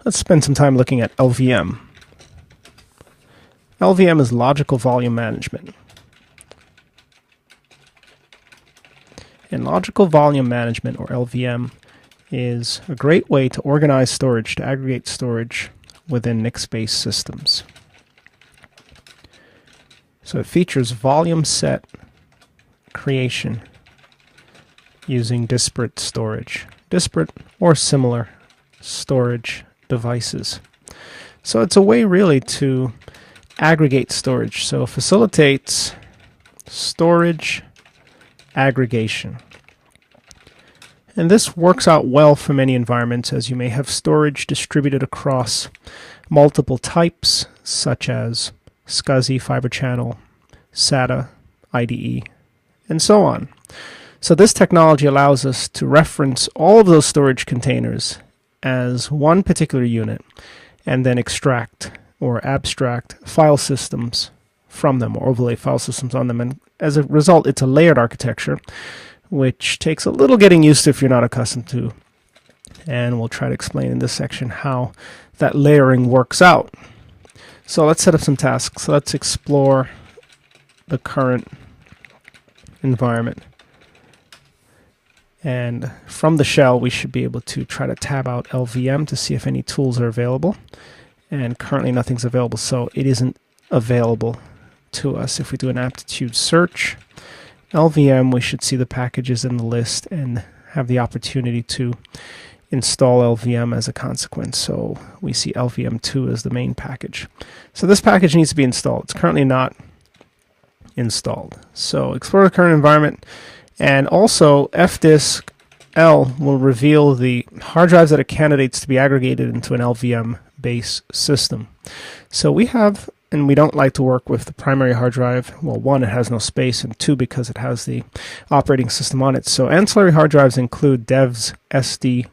Let's spend some time looking at LVM. LVM is logical volume management. And logical volume management, or LVM, is a great way to organize storage, to aggregate storage within NIC-based systems. So it features volume set creation using disparate storage, disparate or similar storage devices. So it's a way really to aggregate storage. So it facilitates storage aggregation. And this works out well for many environments, as you may have storage distributed across multiple types, such as SCSI, Fiber Channel, SATA, IDE, and so on. So this technology allows us to reference all of those storage containers as one particular unit and then extract or abstract file systems from them, or overlay file systems on them. And as a result, it's a layered architecture, which takes a little getting used to if you're not accustomed to. And we'll try to explain in this section how that layering works out. So let's set up some tasks. So let's explore the current environment. And from the shell, we should be able to try to tab out LVM to see if any tools are available. And currently nothing's available, so it isn't available to us. If we do an aptitude search, LVM, we should see the packages in the list and have the opportunity to install LVM as a consequence. So we see LVM2 as the main package. So this package needs to be installed. It's currently not installed. So explore the current environment, and also fdisk L will reveal the hard drives that are candidates to be aggregated into an LVM base system. So we have, and we don't like to work with the primary hard drive. Well, one, it has no space, and two, because it has the operating system on it. So ancillary hard drives include devs SD,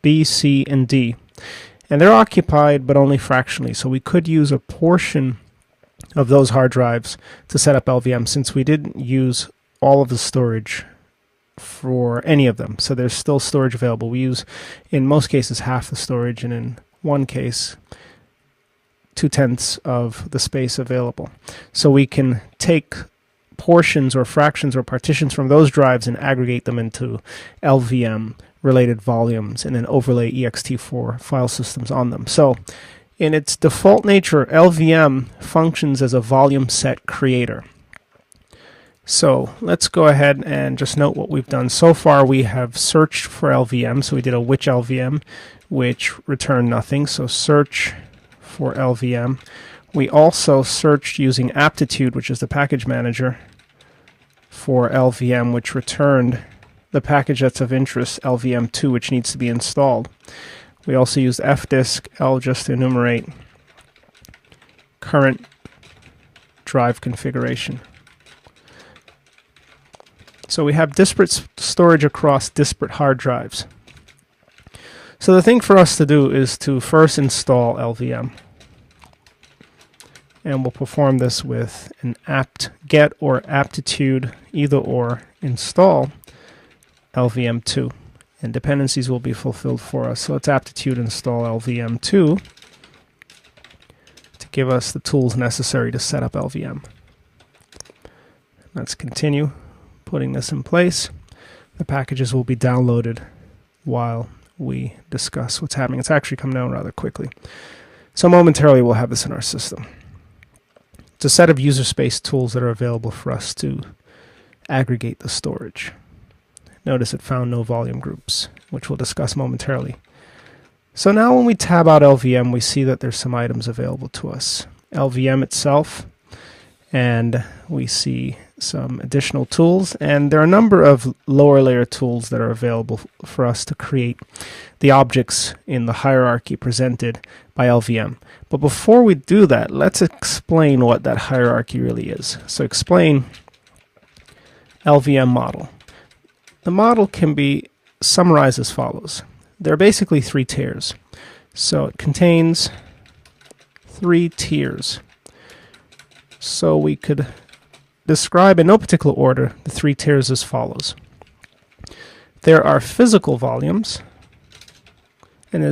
B, C, and D. And they're occupied, but only fractionally. So we could use a portion of those hard drives to set up LVM, since we didn't use all of the storage for any of them. So there's still storage available. We use, in most cases, half the storage, and in one case, 2/10 of the space available. So we can take portions or fractions or partitions from those drives and aggregate them into LVM related volumes and then overlay ext4 file systems on them. So in its default nature, LVM functions as a volume set creator. So let's go ahead and just note what we've done. So far we have searched for LVM. So we did a which LVM, which returned nothing. So search for LVM. We also searched using aptitude, which is the package manager, for LVM, which returned the package that's of interest, LVM2, which needs to be installed. We also used fdisk L just to enumerate current drive configuration. So we have disparate storage across disparate hard drives. So the thing for us to do is to first install LVM. And we'll perform this with an apt get or aptitude either or install LVM2. And dependencies will be fulfilled for us. So let's aptitude install LVM2 to give us the tools necessary to set up LVM. Let's continue putting this in place. The packages will be downloaded while we discuss what's happening. It's actually come down rather quickly. So momentarily we'll have this in our system. It's a set of user space tools that are available for us to aggregate the storage. Notice it found no volume groups, which we'll discuss momentarily. So now when we tab out LVM, we see that there's some items available to us. LVM itself, and we see some additional tools, and there are a number of lower layer tools that are available for us to create the objects in the hierarchy presented by LVM. But before we do that, let's explain what that hierarchy really is. So explain LVM model. The model can be summarized as follows. There are basically three tiers. So it contains three tiers. So we could describe in no particular order the three tiers as follows. There are physical volumes, and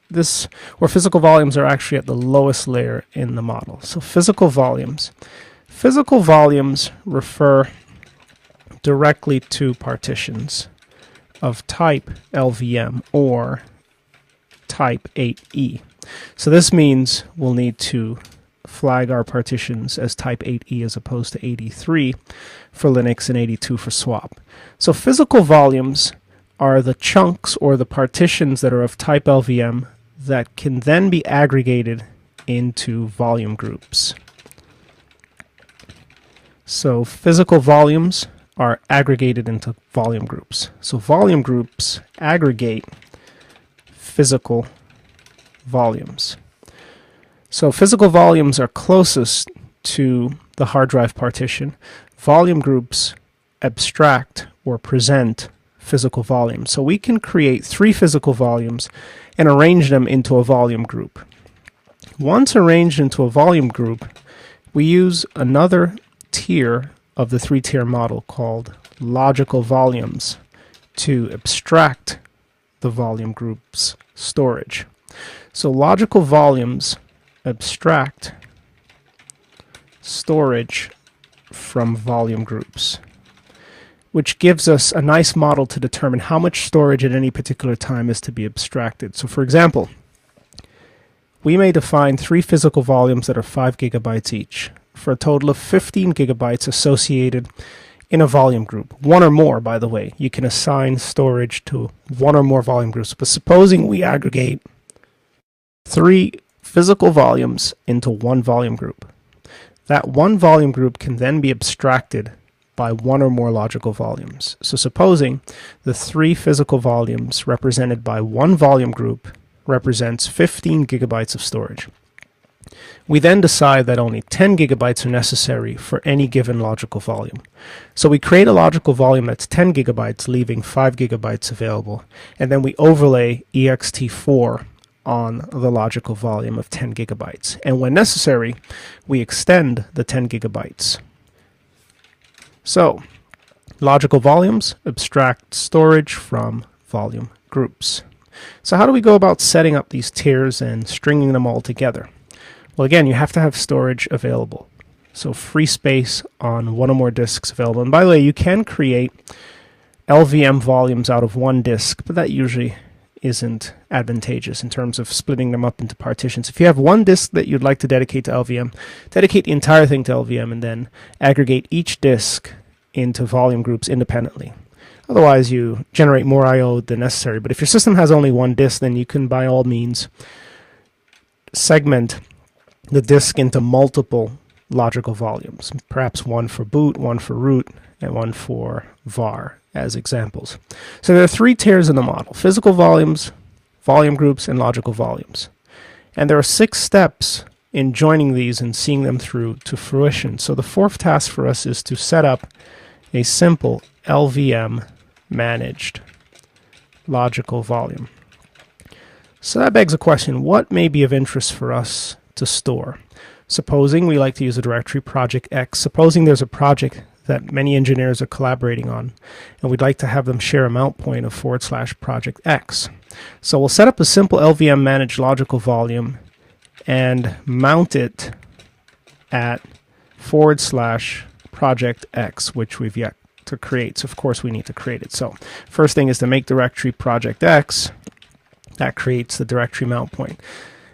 this, or physical volumes, are actually at the lowest layer in the model. So physical volumes. Physical volumes refer directly to partitions of type LVM or type 8E. So this means we'll need to flag our partitions as type 8E as opposed to 83 for Linux and 82 for swap. So physical volumes are the chunks or the partitions that are of type LVM that can then be aggregated into volume groups. So physical volumes are aggregated into volume groups. So volume groups aggregate physical volumes. So physical volumes are closest to the hard drive partition. Volume groups abstract or present physical volumes. So we can create 3 physical volumes and arrange them into a volume group. Once arranged into a volume group, we use another tier of the 3-tier model called logical volumes to abstract the volume group's storage. So logical volumes abstract storage from volume groups, which gives us a nice model to determine how much storage at any particular time is to be abstracted. So for example, we may define 3 physical volumes that are 5 gigabytes each for a total of 15 gigabytes associated in a volume group. 1 or more, by the way. You can assign storage to 1 or more volume groups. But supposing we aggregate 3 physical volumes into 1 volume group. That 1 volume group can then be abstracted by 1 or more logical volumes. So supposing the 3 physical volumes represented by 1 volume group represents 15 gigabytes of storage. We then decide that only 10 gigabytes are necessary for any given logical volume. So we create a logical volume that's 10 gigabytes, leaving 5 gigabytes available, and then we overlay ext4 on the logical volume of 10 gigabytes. And when necessary, we extend the 10 gigabytes. So, logical volumes abstract storage from volume groups. So how do we go about setting up these tiers and stringing them all together? Well, again, you have to have storage available. So free space on 1 or more disks available. And by the way, you can create LVM volumes out of 1 disk, but that usually isn't advantageous in terms of splitting them up into partitions. If you have 1 disk that you'd like to dedicate to LVM, dedicate the entire thing to LVM and then aggregate each disk into volume groups independently. Otherwise, you generate more I/O than necessary. But if your system has only 1 disk, then you can, by all means, segment the disk into multiple logical volumes, perhaps 1 for boot, 1 for root, and 1 for var as examples. So there are 3 tiers in the model: physical volumes, volume groups, and logical volumes. And there are 6 steps in joining these and seeing them through to fruition. So the 4th task for us is to set up a simple LVM managed logical volume. So that begs a question: what may be of interest for us to store? Supposing we like to use a directory project X, supposing there's a project that many engineers are collaborating on, and we'd like to have them share a mount point of /project X. So we'll set up a simple LVM managed logical volume and mount it at /project X, which we've yet to create. So of course we need to create it. So first thing is to make directory project X. That creates the directory mount point.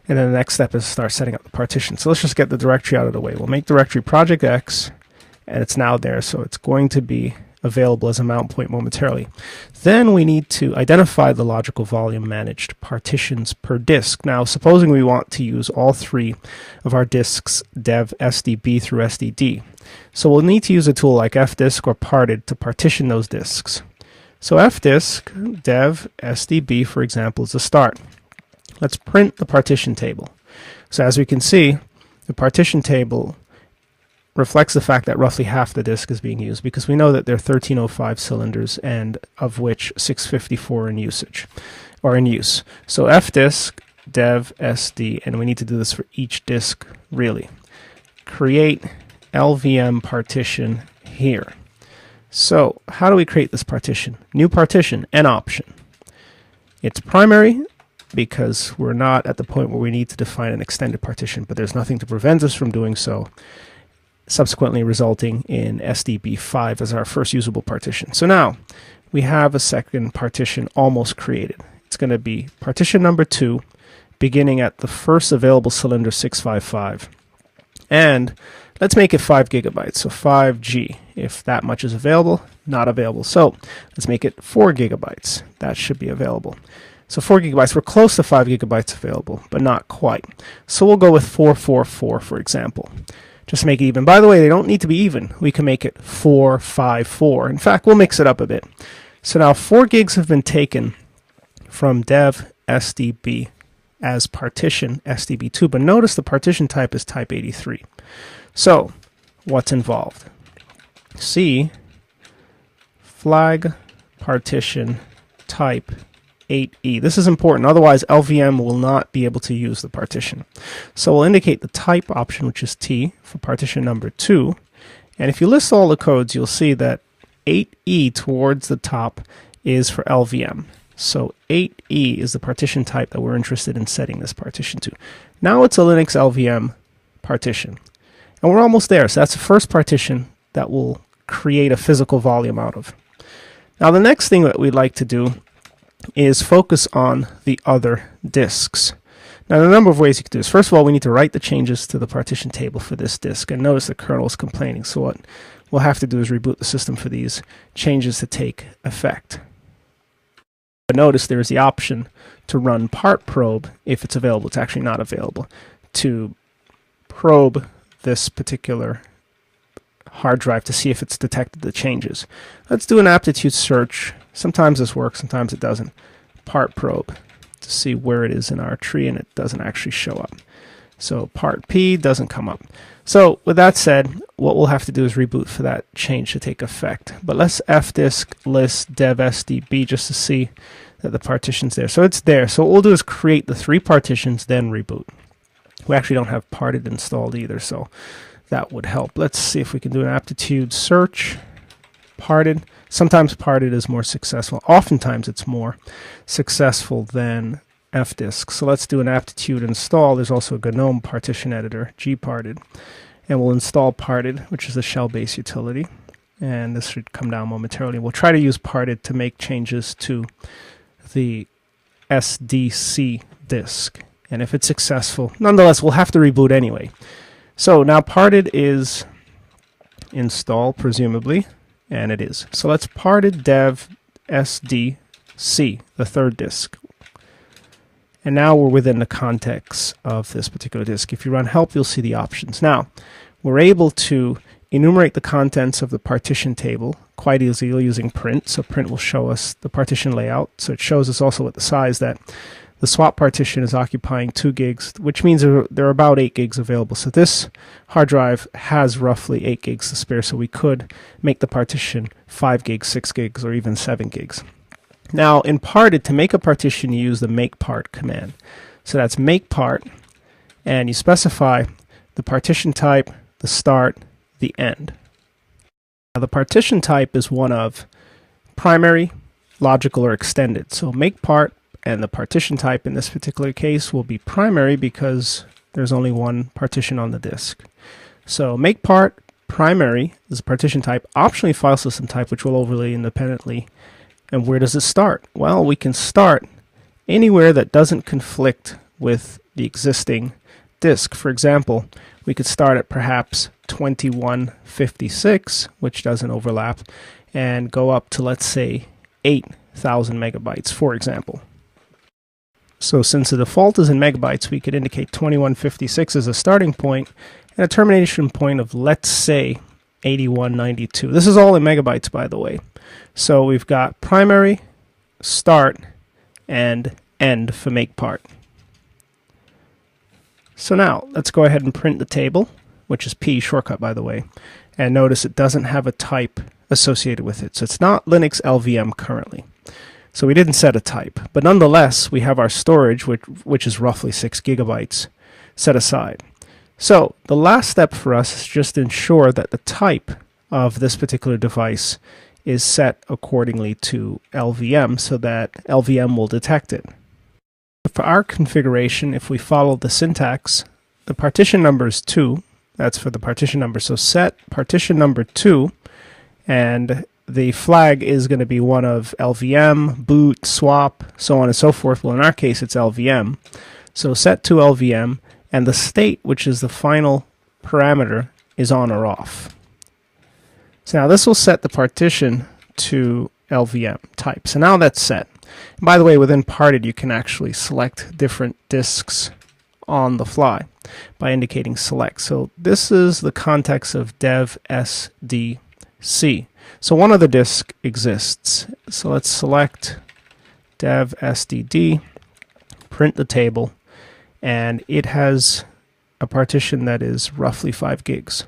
And then the next step is to start setting up the partition. So let's just get the directory out of the way. We'll make directory project X, and it's now there, so it's going to be available as a mount point momentarily. Then we need to identify the logical volume managed partitions per disk. Now, supposing we want to use all 3 of our disks, dev, SDB through SDD. So we'll need to use a tool like fdisk or parted to partition those disks. So fdisk, dev, SDB, for example, is the start. Let's print the partition table. So as we can see, the partition table reflects the fact that roughly half the disk is being used, because we know that there are 1305 cylinders, and of which 654 are in usage or in use. So fdisk, dev, SD, and we need to do this for each disk really. Create LVM partition here. So how do we create this partition? New partition, N option. It's primary, because we're not at the point where we need to define an extended partition, but there's nothing to prevent us from doing so, subsequently resulting in SDB5 as our first usable partition. So now we have a second partition almost created. It's going to be partition number 2, beginning at the first available cylinder 655. And let's make it 5 gigabytes, so 5G. If that much is available, not available. So let's make it 4 gigabytes. That should be available. So 4 gigabytes, we're close to 5 gigabytes available, but not quite. So we'll go with 444, for example. Just to make it even. By the way, they don't need to be even. We can make it 454. In fact, we'll mix it up a bit. So now 4 gigs have been taken from dev SDB as partition SDB2, but notice the partition type is type 83. So what's involved? C flag partition type 8E. This is important, otherwise LVM will not be able to use the partition. So we'll indicate the type option, which is T, for partition number 2. And if you list all the codes, you'll see that 8E towards the top is for LVM. So 8E is the partition type that we're interested in setting this partition to. Now it's a Linux LVM partition. And we're almost there. So that's the first partition that we'll create a physical volume out of. Now the next thing that we'd like to do is focus on the other disks. Now there are a number of ways you can do this. First of all, we need to write the changes to the partition table for this disk. And notice the kernel is complaining. So what we'll have to do is reboot the system for these changes to take effect. But notice there's the option to run part probe if it's available. It's actually not available. To probe this particular hard drive to see if it's detected the changes. Let's do an aptitude search. Sometimes this works, sometimes it doesn't. Part probe to see where it is in our tree, and it doesn't actually show up. So part P doesn't come up. So with that said, what we'll have to do is reboot for that change to take effect. But let's fdisk list dev SDB just to see that the partition's there. So it's there. So what we'll do is create the 3 partitions, then reboot. We actually don't have parted installed either, so that would help. Let's see if we can do an aptitude search. Parted. Sometimes parted is more successful. Oftentimes it's more successful than fdisk. So let's do an aptitude install. There's also a GNOME partition editor, gparted. And we'll install parted, which is a shell-based utility. And this should come down momentarily. We'll try to use parted to make changes to the SDC disk. And if it's successful, nonetheless, we'll have to reboot anyway. So now parted is installed, presumably, and it is. So let's parted dev SDC, the 3rd disk. And now we're within the context of this particular disk. If you run help, you'll see the options. Now, we're able to enumerate the contents of the partition table quite easily using print. So print will show us the partition layout. So it shows us also at the size that the swap partition is occupying 2 gigs, which means there are about 8 gigs available. So this hard drive has roughly 8 gigs to spare, so we could make the partition 5 gigs, 6 gigs, or even 7 gigs. Now, in parted, to make a partition, you use the makepart command. So that's makepart, and you specify the partition type, the start, the end. Now, the partition type is one of primary, logical, or extended. So makepart and the partition type in this particular case will be primary because there's only one partition on the disk. So makepart primary is a partition type, optionally file system type, which will overlay independently. And where does it start? Well, we can start anywhere that doesn't conflict with the existing disk. For example, we could start at perhaps 2156, which doesn't overlap, and go up to, let's say, 8,000 megabytes, for example. So since the default is in megabytes, we could indicate 2156 as a starting point and a termination point of, let's say, 8192. This is all in megabytes, by the way. So we've got primary, start, and end for makepart. So now let's go ahead and print the table, which is P, shortcut by the way, and notice it doesn't have a type associated with it. So it's not Linux LVM currently. So we didn't set a type, but nonetheless we have our storage, which is roughly 6 gigabytes, set aside. So the last step for us is just ensure that the type of this particular device is set accordingly to LVM so that LVM will detect it. for our configuration, if we follow the syntax, the partition number is 2. That's for the partition number. So set partition number 2, and the flag is going to be one of LVM, boot, swap, so on and so forth. Well, in our case, it's LVM. So set to LVM, and the state, which is the final parameter, is on or off. So now this will set the partition to LVM type. So now that's set. And by the way, within parted, you can actually select different disks on the fly by indicating select. So this is the context of Dev/SD/C. So one other disk exists. So let's select Dev/SD/D, print the table, and it has a partition that is roughly 5 gigs.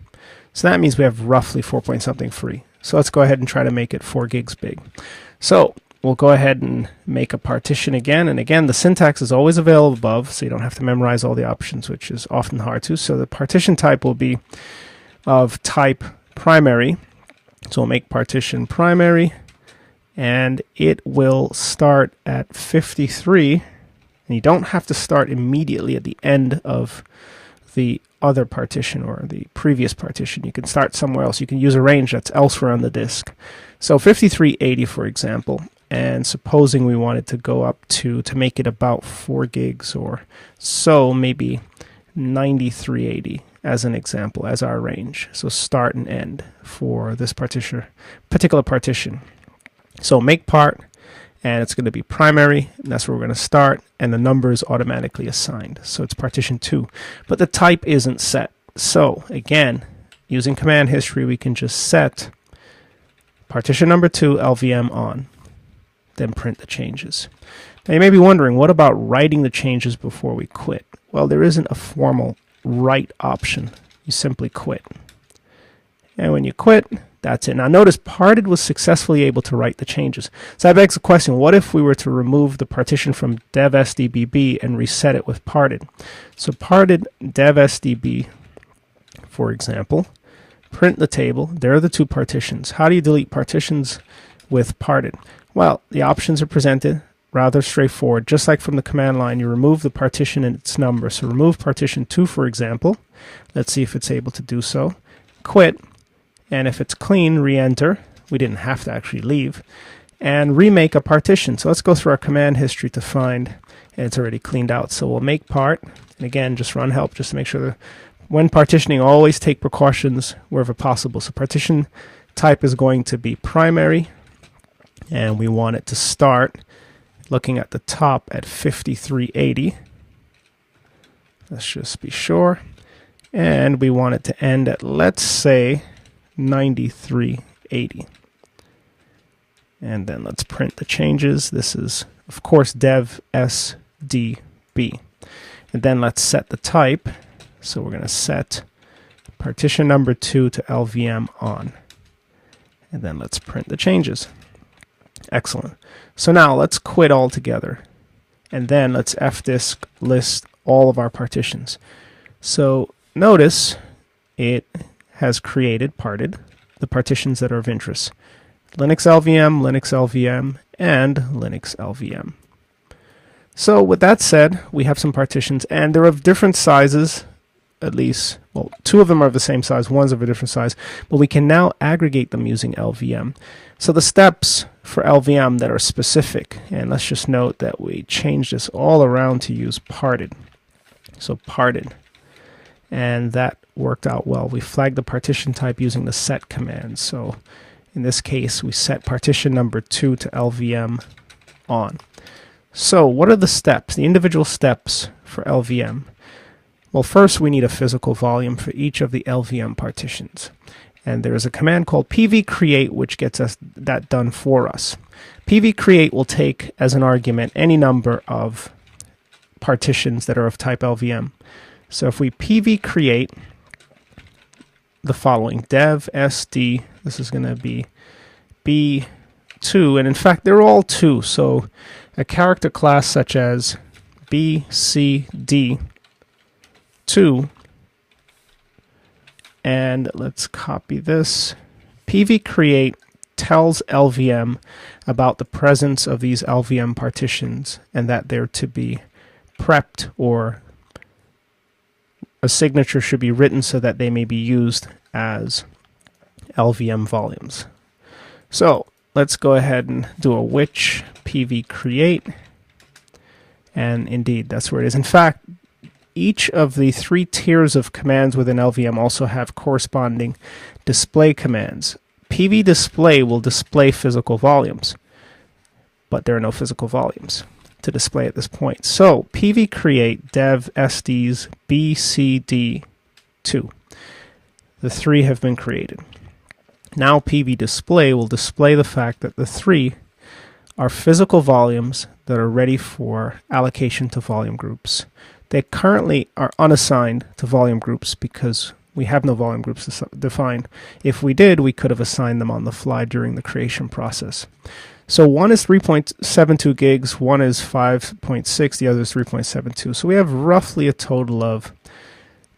So that means we have roughly 4 point something free. So let's go ahead and try to make it 4 gigs big. So we'll go ahead and make a partition again. And again, the syntax is always available above, so you don't have to memorize all the options, which is often hard to. So the partition type will be of type primary. So we'll make partition primary, and it will start at 53. And you don't have to start immediately at the end of the other partition or the previous partition. You can start somewhere else. You can use a range that's elsewhere on the disk. So 5380, for example, and supposing we wanted to go up to make it about 4 gigs or so, maybe 9380 as an example, as our range. So start and end for this particular partition. So make part, and it's going to be primary, and that's where we're going to start, and the number is automatically assigned. So it's partition 2, but the type isn't set. So again, using command history, we can just set partition number 2 LVM on, then print the changes. Now you may be wondering, what about writing the changes before we quit? Well, there isn't a formal write option. You simply quit. And when you quit, that's it. Now notice parted was successfully able to write the changes. So that begs the question, what if we were to remove the partition from dev/SDBB and reset it with parted? So parted dev/SDB, for example, print the table. There are the 2 partitions. How do you delete partitions with parted? Well, the options are presented rather straightforward. Just like from the command line, you remove the partition and its number. So remove partition 2, for example. Let's see if it's able to do so. Quit. And if it's clean, re-enter. We didn't have to actually leave. And remake a partition. So let's go through our command history to find, and it's already cleaned out. So we'll make part, and again, just run help just to make sure that when partitioning, always take precautions wherever possible. So partition type is going to be primary, and we want it to start looking at the top at 5380. Let's just be sure. And we want it to end at, let's say, 9380. And then let's print the changes. This is, of course, Dev/SDB. And then let's set the type. So we're going to set partition number 2 to LVM on. And then let's print the changes. Excellent. So now let's quit altogether. And then let's fdisk list all of our partitions. So notice it has created, parted, the partitions that are of interest. Linux LVM, Linux LVM, and Linux LVM. So with that said, we have some partitions, and they're of different sizes, at least, well, 2 of them are of the same size, one's of a different size, but we can now aggregate them using LVM. So the steps for LVM that are specific, and let's just note that we changed this all around to use parted. So parted. And that worked out well. We flagged the partition type using the set command. So in this case, we set partition number 2 to LVM on. So what are the steps, the individual steps for LVM? Well, first we need a physical volume for each of the LVM partitions. And there is a command called pvcreate, which gets us that done for us. pvcreate will take as an argument any number of partitions that are of type LVM. So if we pvcreate the following, dev/SD, this is going to be B2, and in fact they're all 2, so a character class such as BCD2, and let's copy this. pvcreate tells LVM about the presence of these LVM partitions and that they're to be prepped, or a signature should be written so that they may be used as LVM volumes. So let's go ahead and do a which PV create, and indeed that's where it is. In fact, each of the 3 tiers of commands within LVM also have corresponding display commands. PV display will display physical volumes, but there are no physical volumes to display at this point. So PV create Deb6x, the 3 have been created. Now PV display will display the fact that the 3 are physical volumes that are ready for allocation to volume groups. They currently are unassigned to volume groups because we have no volume groups defined. If we did, we could have assigned them on the fly during the creation process. So one is 3.72 gigs, one is 5.6, the other is 3.72. So we have roughly a total of,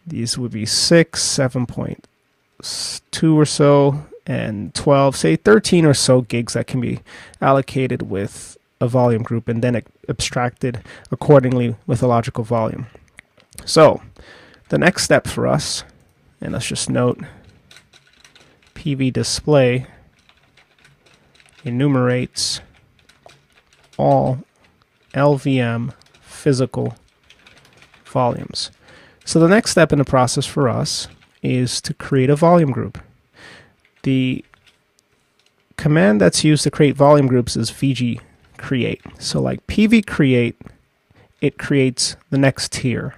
these would be 6, 7.2 or so, and 12, say 13 or so gigs that can be allocated with a volume group and then abstracted accordingly with a logical volume. So the next step for us, and let's just note, PV display enumerates all LVM physical volumes. So the next step in the process for us is to create a volume group. The command that's used to create volume groups is VG create. So like PV create, it creates the next tier.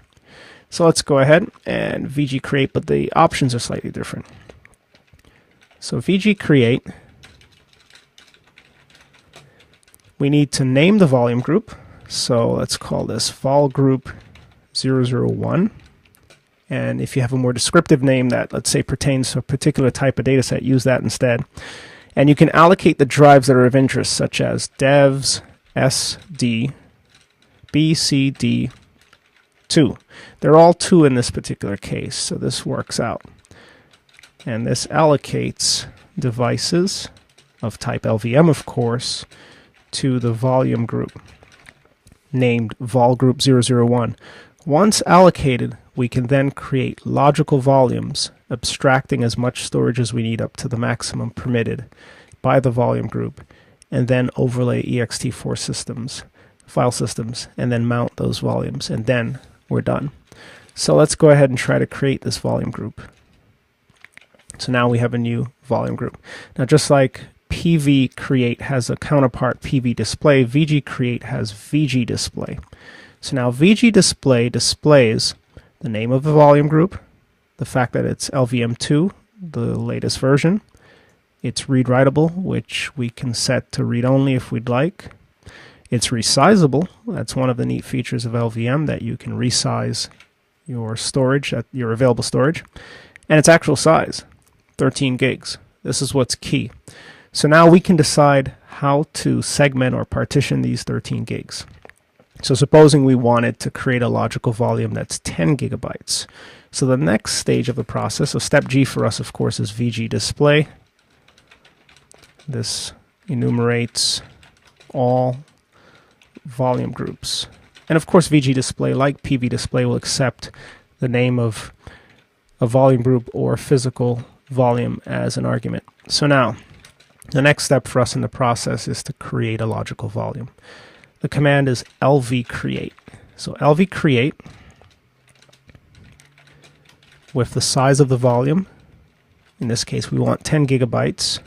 So let's go ahead and VG create, but the options are slightly different. So VG create, we need to name the volume group. So let's call this vol group 001. And if you have a more descriptive name that, let's say, pertains to a particular type of data set, use that instead. And you can allocate the drives that are of interest, such as devs, SD, BCD2. They're all 2 in this particular case, so this works out. And this allocates devices of type LVM, of course, to the volume group named vol group 001. Once allocated, we can then create logical volumes, abstracting as much storage as we need up to the maximum permitted by the volume group, and then overlay ext4 systems, file systems, and then mount those volumes, and then we're done. So let's go ahead and try to create this volume group. So now we have a new volume group. Now just like PV create has a counterpart PV display, VG create has VG display. So now VG display displays the name of the volume group, the fact that it's LVM2, the latest version. It's read-writable, which we can set to read-only if we'd like. It's resizable. That's one of the neat features of LVM, that you can resize your storage, your available storage. And its actual size, 13 gigs. This is what's key. So now we can decide how to segment or partition these 13 gigs. So supposing we wanted to create a logical volume that's 10 gigabytes. So the next stage of the process, so step G for us, of course, is VG display. This enumerates all volume groups. And of course, VG display, like PV display, will accept the name of a volume group or physical volume as an argument. So now, the next step for us in the process is to create a logical volume. The command is LV create. So LV create with the size of the volume. In this case, we want 10 gigabytes,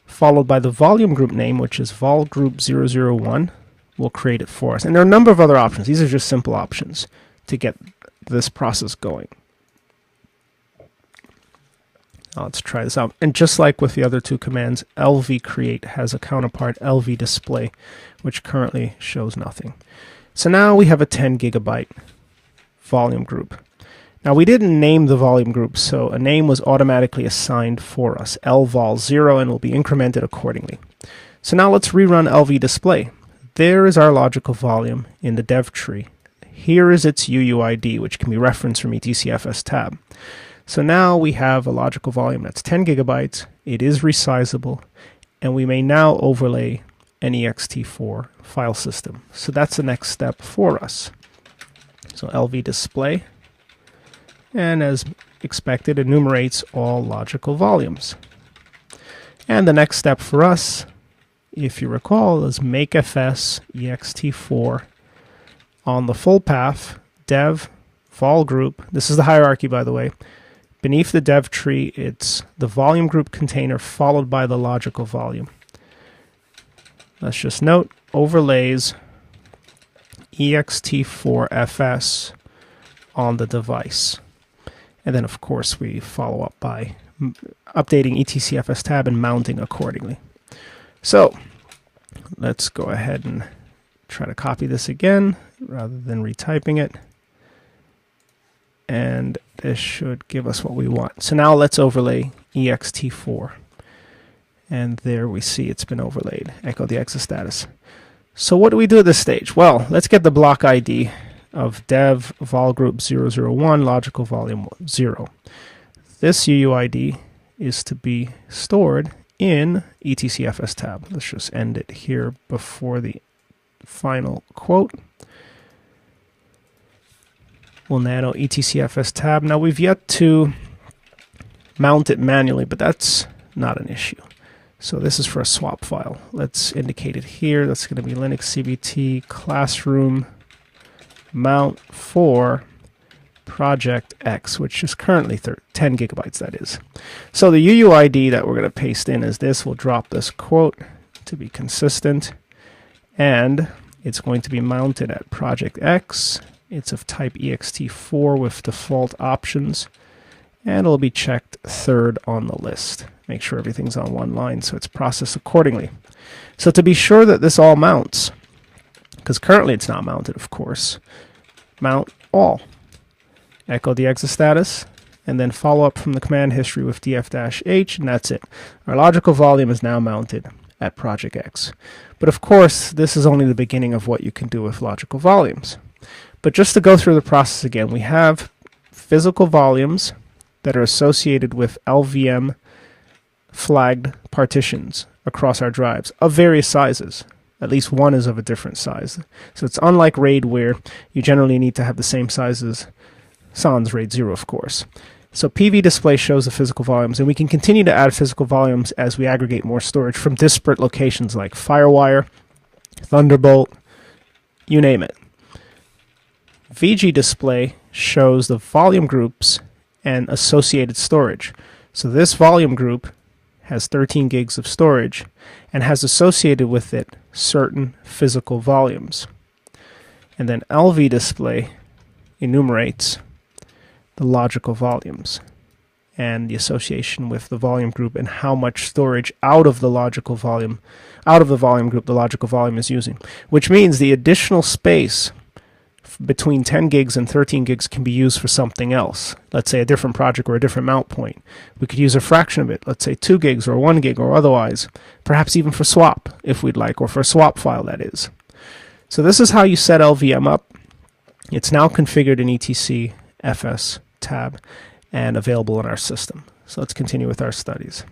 followed by the volume group name, which is vol group 001. We'll create it for us. And there are a number of other options. These are just simple options to get this process going. Now let's try this out. And just like with the other 2 commands, LV create has a counterpart, LV display, which currently shows nothing. So now we have a 10 gigabyte volume group. Now we didn't name the volume group, so a name was automatically assigned for us, lvol0, and will be incremented accordingly. So now let's rerun LV display. There is our logical volume in the dev tree. Here is its UUID, which can be referenced from etcfs tab. So now we have a logical volume that's 10 gigabytes. It is resizable, and we may now overlay an ext4 file system. So that's the next step for us. So LV display, and as expected, enumerates all logical volumes. And the next step for us, if you recall, is makefs ext4 on the full path dev vol group. This is the hierarchy, by the way. Beneath the dev tree, it's the volume group container followed by the logical volume. Let's just note, overlays ext4fs on the device. And then, of course, we follow up by updating etcfs tab and mounting accordingly. So let's go ahead and try to copy this again rather than retyping it. And this should give us what we want. So now let's overlay ext4. And there we see it's been overlaid. Echo the exit status. So what do we do at this stage? Well, let's get the block ID of dev vol group 001 logical volume 0. This UUID is to be stored in etcfs tab. Let's just end it here before the final quote. We'll nano etcfs tab. Now we've yet to mount it manually, but that's not an issue. So this is for a swap file. Let's indicate it here. That's going to be Linux CBT classroom mount for project X, which is currently 10 gigabytes, that is. So the UUID that we're going to paste in is this. We'll drop this quote to be consistent, and it's going to be mounted at project X. It's of type ext4 with default options, and it'll be checked third on the list. Make sure everything's on one line so it's processed accordingly. So to be sure that this all mounts, because currently it's not mounted, of course, mount all. Echo the exit status, and then follow up from the command history with df-h, and that's it. Our logical volume is now mounted at project X. But of course, this is only the beginning of what you can do with logical volumes. But just to go through the process again, we have physical volumes that are associated with LVM flagged partitions across our drives of various sizes. At least one is of a different size. So it's unlike RAID, where you generally need to have the same size as sans RAID 0, of course. So PV display shows the physical volumes, and we can continue to add physical volumes as we aggregate more storage from disparate locations like Firewire, Thunderbolt, you name it. VG display shows the volume groups and associated storage. So this volume group has 13 gigs of storage and has associated with it certain physical volumes. And then LV display enumerates the logical volumes and the association with the volume group and how much storage out of the volume group the logical volume is using, which means the additional space between 10 gigs and 13 gigs can be used for something else. Let's say a different project or a different mount point. We could use a fraction of it, let's say 2 gigs or 1 gig or otherwise, perhaps even for swap if we'd like, or for a swap file, that is. So this is how you set LVM up. It's now configured in etcfs tab and available in our system. So let's continue with our studies.